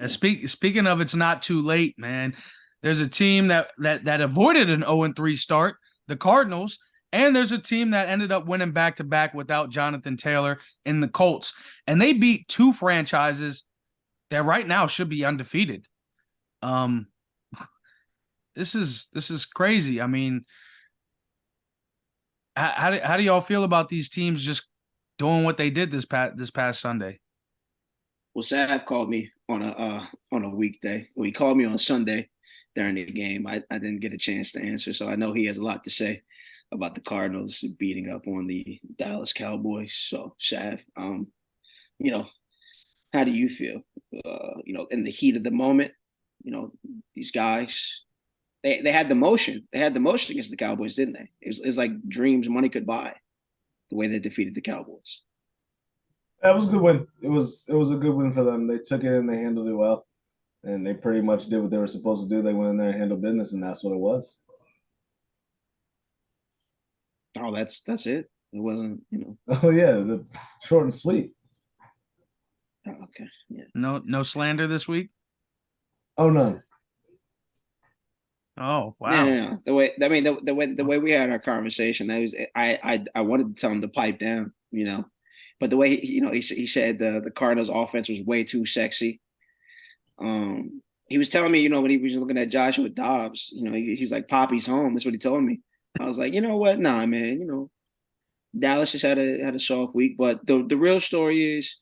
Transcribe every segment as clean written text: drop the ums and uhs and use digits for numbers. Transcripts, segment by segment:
And speaking of, it's not too late, man. There's a team that avoided an 0-3 start, the Cardinals, and there's a team that ended up winning back to back without Jonathan Taylor in the Colts, and they beat two franchises that right now should be undefeated. Um, this is crazy. I mean, how do y'all feel about these teams just doing what they did this past Sunday? Well, Sav called me on a weekday. Well, he called me on Sunday during the game. I didn't get a chance to answer, so I know he has a lot to say about the Cardinals beating up on the Dallas Cowboys. So, Sav, you know, how do you feel? In the heat of the moment, these guys they had the motion. They had the motion against the Cowboys, didn't they? It's like dreams money could buy. The way they defeated the Cowboys. That was a good win. It was a good win for them. They took it and they handled it well, and they pretty much did what they were supposed to do. They went in there and handled business, and that's what it was. Oh, that's it. It wasn't. Oh yeah, the short and sweet. Oh, okay, yeah. No slander this week. Oh no. Oh No, wow. no, no. The way I mean, the way we had our conversation, I wanted to tell him to pipe down, but the way he said the Cardinals offense was way too sexy. He was telling me, when he was looking at Joshua Dobbs, he's like Poppy's home. That's what he told me. I was like, you know what? Nah, man. Dallas just had a soft week, but the real story is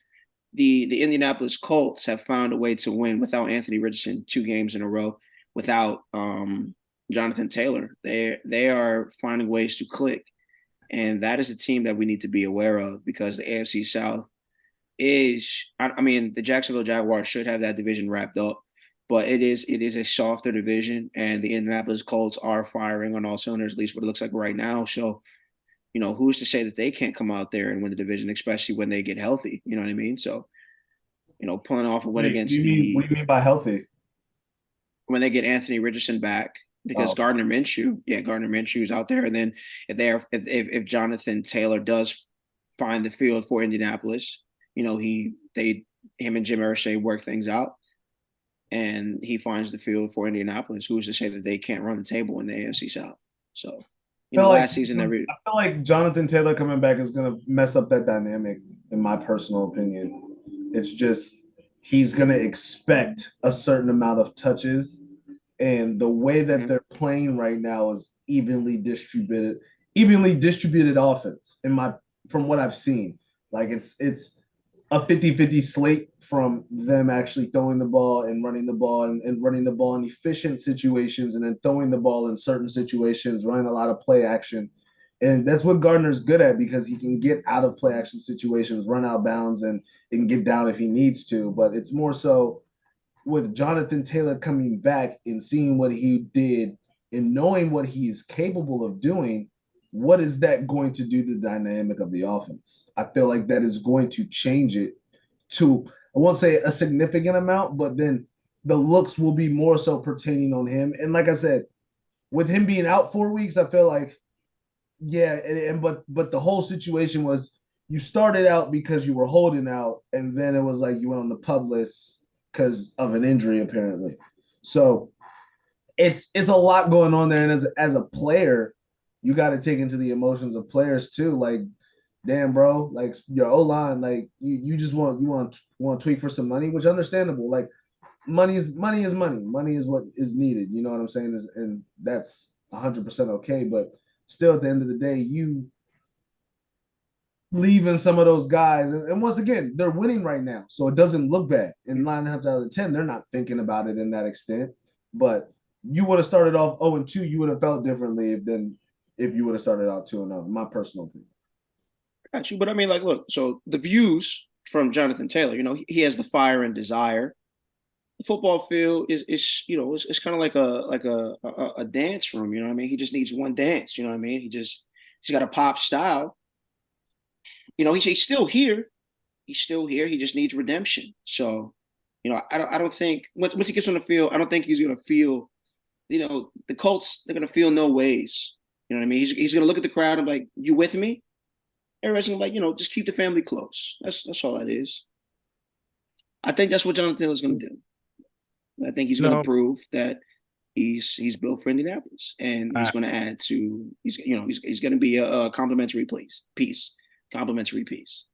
the Indianapolis Colts have found a way to win without Anthony Richardson 2 games in a row, without Jonathan Taylor. They are finding ways to click, and that is a team that we need to be aware of because the AFC South is. I mean, the Jacksonville Jaguars should have that division wrapped up, but it is a softer division, and the Indianapolis Colts are firing on all cylinders, at least what it looks like right now. So, who's to say that they can't come out there and win the division, especially when they get healthy? You know what I mean? So, pulling off a win Wait, against what do you mean by healthy? when they get Anthony Richardson back, because Oh, Gardner Minshew's out there, and then if Jonathan Taylor does find the field for Indianapolis, him and Jim Irsay work things out, and he finds the field for Indianapolis. Who's to say that they can't run the table in the AFC South? So, last season I feel like Jonathan Taylor coming back is gonna mess up that dynamic, in my personal opinion. It's just he's gonna expect a certain amount of touches, and the way that Mhm. they're playing right now is evenly distributed offense in my from what I've seen. Like it's a 50-50 slate from them actually throwing the ball and running the ball and running the ball in efficient situations and then throwing the ball in certain situations, running a lot of play action. And that's what Gardner's good at because he can get out of play action situations, run out bounds, and get down if he needs to. But it's more so with Jonathan Taylor coming back and seeing what he did and knowing what he is capable of doing, what is that going to do to the dynamic of the offense? I feel like that is going to change it to, I won't say a significant amount, but then the looks will be more so pertaining on him. And like I said, with him being out 4 weeks, I feel like, yeah, but the whole situation was you started out because you were holding out, and then it was like you went on the pub list because of an injury, apparently. So it's a lot going on there, and as a player, you got to take into the emotions of players too. Like, damn, bro, like your O line, like you just want to tweak for some money, which is understandable. Like money is money. Money is what is needed. You know what I'm saying? And that's 100% okay. But still, at the end of the day, you leaving some of those guys, and once again, they're winning right now, so it doesn't look bad. In 9.5 out of 10, they're not thinking about it in that extent. But you would have started off 0-2, you would have felt differently than if you would have started out 2-0. My personal opinion. Got you. But I mean, like, look, so the views from Jonathan Taylor, he has the fire and desire. The football field is kind of like a dance room. You know what I mean? He just needs one dance. You know what I mean? He's got a pop style. He's still here. He's still here. He just needs redemption. So, I don't think once he gets on the field, I don't think he's gonna feel. The Colts, they're gonna feel no ways. You know what I mean? He's gonna look at the crowd and be like, "You with me?" Everybody's gonna be like, just keep the family close. That's all that is. I think that's what Jonathan Taylor's gonna do. I think he's going to prove that he's built for Indianapolis, and he's going to add to he's going to be a complimentary piece, complimentary piece.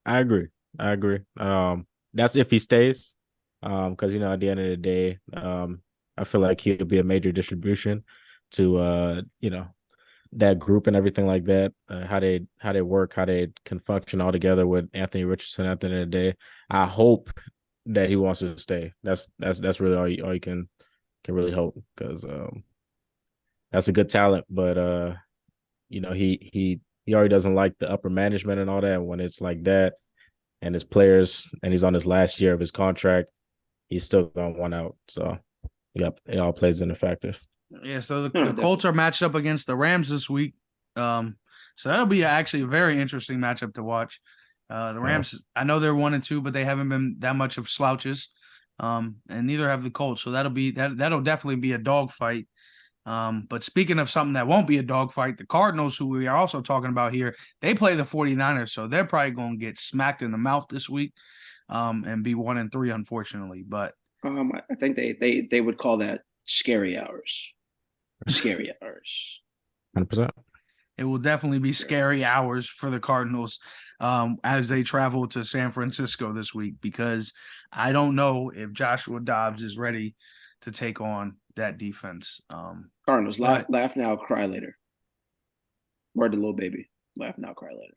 I agree. That's if he stays, because at the end of the day, I feel like he'll be a major distribution to that group and everything like that. How they work, how they can function all together with Anthony Richardson at the end of the day. I hope that he wants to stay. That's really all you can really hope, because that's a good talent, but he already doesn't like the upper management and all that. When it's like that, and his players, and he's on his last year of his contract, he's still gonna want out. So, yep, it all plays in a factor. Yeah, so the Colts are matched up against the Rams this week. So that'll be actually a very interesting matchup to watch. The Rams, I know they're 1-2, but they haven't been that much of slouches. And neither have the Colts. So that'll definitely be a dogfight. But speaking of something that won't be a dogfight, the Cardinals, who we are also talking about here, they play the 49ers, so they're probably going to get smacked in the mouth this week, and be 1-3, unfortunately. But I think they would call that scary hours. Scary hours. 100%. It will definitely be scary hours for the Cardinals as they travel to San Francisco this week, because I don't know if Joshua Dobbs is ready to take on that defense. Cardinals, laugh now, cry later. Word to little baby. Laugh now, cry later.